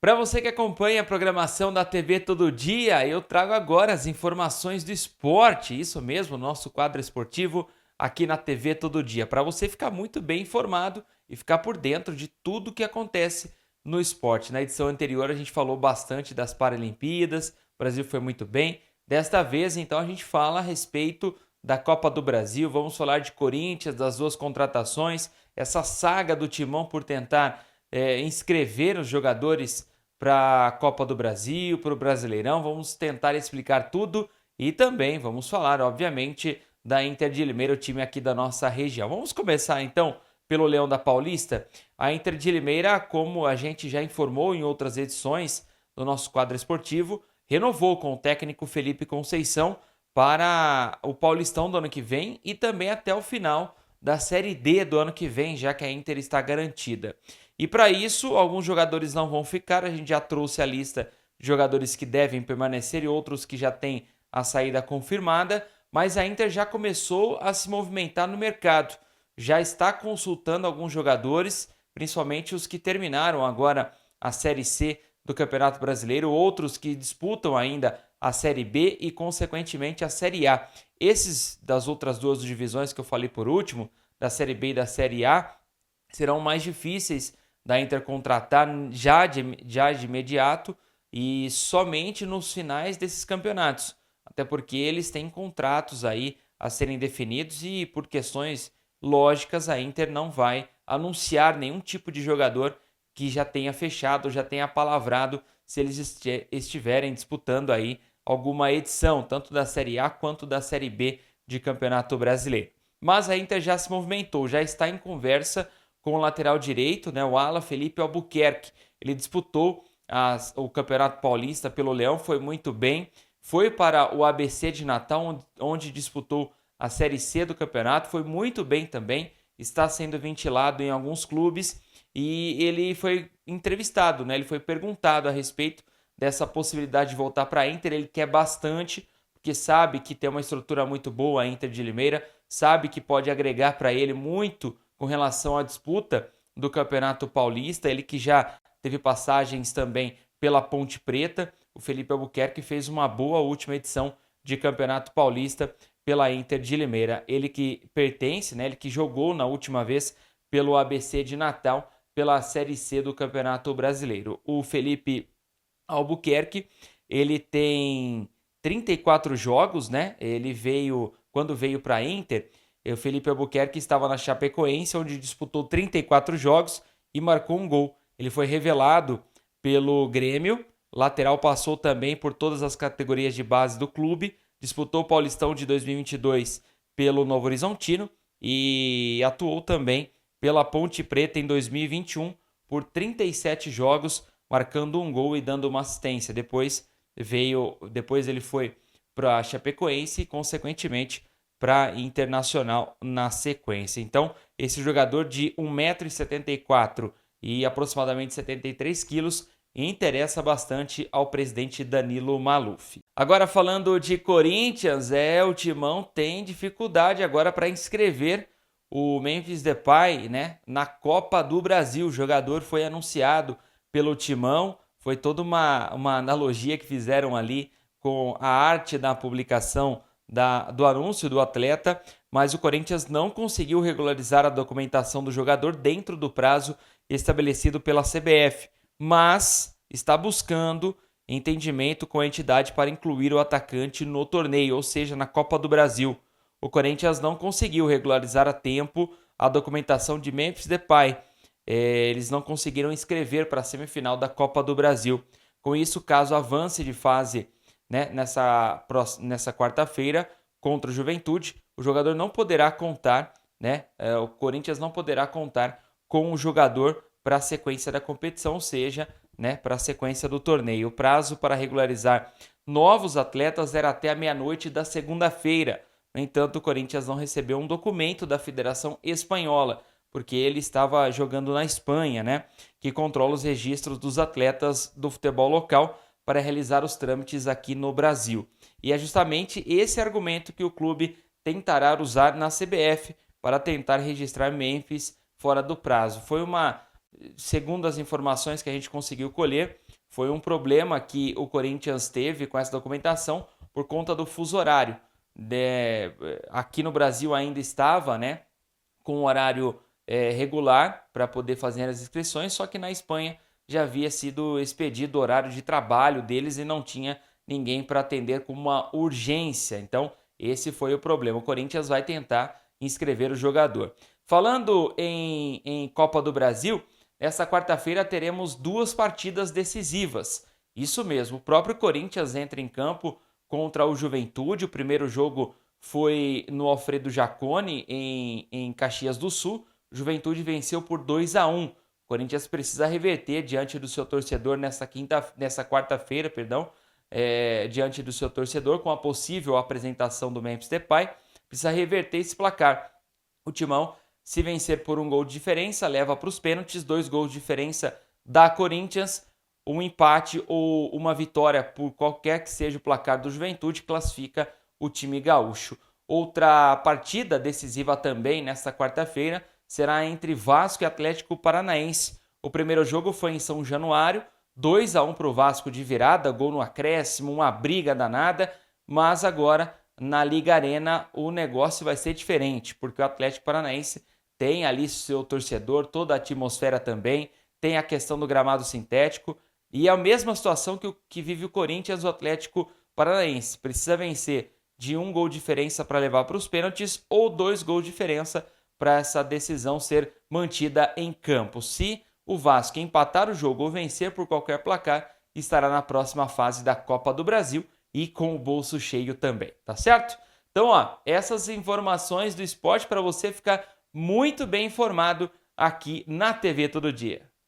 Para você que acompanha a programação da TV Todo Dia, eu trago agora as informações do esporte. Isso mesmo, nosso quadro esportivo aqui na TV Todo Dia. Para você ficar muito bem informado e ficar por dentro de tudo que acontece no esporte. Na edição anterior a gente falou bastante das Paralimpíadas, o Brasil foi muito bem. Desta vez, então, a gente fala a respeito da Copa do Brasil. Vamos falar de Corinthians, das duas contratações, essa saga do Timão por tentar inscrever os jogadores para a Copa do Brasil, para o Brasileirão. Vamos tentar explicar tudo e também vamos falar, obviamente, da Inter de Limeira, o time aqui da nossa região. Vamos começar então pelo Leão da Paulista. A Inter de Limeira, como a gente já informou em outras edições do nosso quadro esportivo, renovou com o técnico Felipe Conceição para o Paulistão do ano que vem e também até o final da Série D do ano que vem, já que a Inter está garantida. E para isso, alguns jogadores não vão ficar. A gente já trouxe a lista de jogadores que devem permanecer e outros que já têm a saída confirmada. Mas a Inter já começou a se movimentar no mercado. Já está consultando alguns jogadores, principalmente os que terminaram agora a Série C do Campeonato Brasileiro, outros que disputam ainda a Série B e, consequentemente, a Série A. Esses das outras duas divisões que eu falei por último, da Série B e da Série A, serão mais difíceis da Inter contratar já de imediato e somente nos finais desses campeonatos. Até porque eles têm contratos aí a serem definidos e por questões lógicas a Inter não vai anunciar nenhum tipo de jogador que já tenha fechado, já tenha palavrado se eles estiverem disputando aí alguma edição, tanto da Série A quanto da Série B de Campeonato Brasileiro. Mas a Inter já se movimentou, já está em conversa com o lateral direito, né, o ala Felipe Albuquerque. Ele disputou o Campeonato Paulista pelo Leão, foi muito bem. Foi para o ABC de Natal, onde disputou a Série C do campeonato. Foi muito bem também. Está sendo ventilado em alguns clubes. E ele foi entrevistado, né? Ele foi perguntado a respeito dessa possibilidade de voltar para a Inter. Ele quer bastante, porque sabe que tem uma estrutura muito boa a Inter de Limeira. Sabe que pode agregar para ele muito com relação à disputa do Campeonato Paulista. Ele que já teve passagens também pela Ponte Preta. O Felipe Albuquerque fez uma boa última edição de Campeonato Paulista pela Inter de Limeira. Ele que pertence, né, ele que jogou na última vez pelo ABC de Natal, pela Série C do Campeonato Brasileiro. O Felipe Albuquerque, ele tem 34 jogos, né? Quando veio para a Inter, o Felipe Albuquerque estava na Chapecoense, onde disputou 34 jogos e marcou um gol. Ele foi revelado pelo Grêmio. Lateral, passou também por todas as categorias de base do clube, disputou o Paulistão de 2022 pelo Novo Horizontino e atuou também pela Ponte Preta em 2021 por 37 jogos, marcando um gol e dando uma assistência. Depois ele foi para a Chapecoense e, consequentemente, para a Internacional na sequência. Então, esse jogador de 1,74 m e aproximadamente 73 quilos interessa bastante ao presidente Danilo Maluf. Agora, falando de Corinthians, o Timão tem dificuldade agora para inscrever o Memphis Depay, né, na Copa do Brasil. O jogador foi anunciado pelo Timão, foi toda uma analogia que fizeram ali com a arte da publicação do anúncio do atleta, mas o Corinthians não conseguiu regularizar a documentação do jogador dentro do prazo estabelecido pela CBF, mas está buscando entendimento com a entidade para incluir o atacante no torneio, ou seja, na Copa do Brasil. O Corinthians não conseguiu regularizar a tempo a documentação de Memphis Depay. Eles não conseguiram inscrever para a semifinal da Copa do Brasil. Com isso, caso avance de fase, né, nessa quarta-feira contra o Juventude, o jogador não poderá contar, né, o Corinthians não poderá contar com o jogador para a sequência da competição, ou seja, né, para a sequência do torneio. O prazo para regularizar novos atletas era até a meia-noite da segunda-feira. No entanto, o Corinthians não recebeu um documento da Federação Espanhola, porque ele estava jogando na Espanha, né, que controla os registros dos atletas do futebol local para realizar os trâmites aqui no Brasil. E é justamente esse argumento que o clube tentará usar na CBF para tentar registrar Memphis fora do prazo. Segundo as informações que a gente conseguiu colher, foi um problema que o Corinthians teve com essa documentação por conta do fuso horário. Aqui no Brasil ainda estava, né, com um horário regular para poder fazer as inscrições, só que na Espanha já havia sido expedido o horário de trabalho deles e não tinha ninguém para atender com uma urgência. Então, esse foi o problema. O Corinthians vai tentar inscrever o jogador. Falando em Copa do Brasil, essa quarta-feira teremos 2 partidas decisivas. Isso mesmo, o próprio Corinthians entra em campo contra o Juventude. O primeiro jogo foi no Alfredo Jaconi, em Caxias do Sul. O Juventude venceu por 2-1. O Corinthians precisa reverter diante do seu torcedor nessa quarta-feira, diante do seu torcedor, com a possível apresentação do Memphis Depay. Precisa reverter esse placar. O Timão, se vencer por 1 gol de diferença, leva para os pênaltis. 2 gols de diferença da Corinthians. Um empate ou uma vitória, por qualquer que seja o placar do Juventude, classifica o time gaúcho. Outra partida decisiva também nesta quarta-feira será entre Vasco e Atlético Paranaense. O primeiro jogo foi em São Januário, 2-1 para o Vasco de virada, gol no acréscimo, uma briga danada, mas agora na Liga Arena o negócio vai ser diferente, porque o Atlético Paranaense tem ali seu torcedor, toda a atmosfera também, tem a questão do gramado sintético, e é a mesma situação que vive o Corinthians, o Atlético Paranaense. Precisa vencer de 1 gol de diferença para levar para os pênaltis ou 2 gols de diferença para essa decisão ser mantida em campo. Se o Vasco empatar o jogo ou vencer por qualquer placar, estará na próxima fase da Copa do Brasil e com o bolso cheio também, tá certo? Então, essas informações do esporte para você ficar muito bem informado aqui na TV Todo Dia.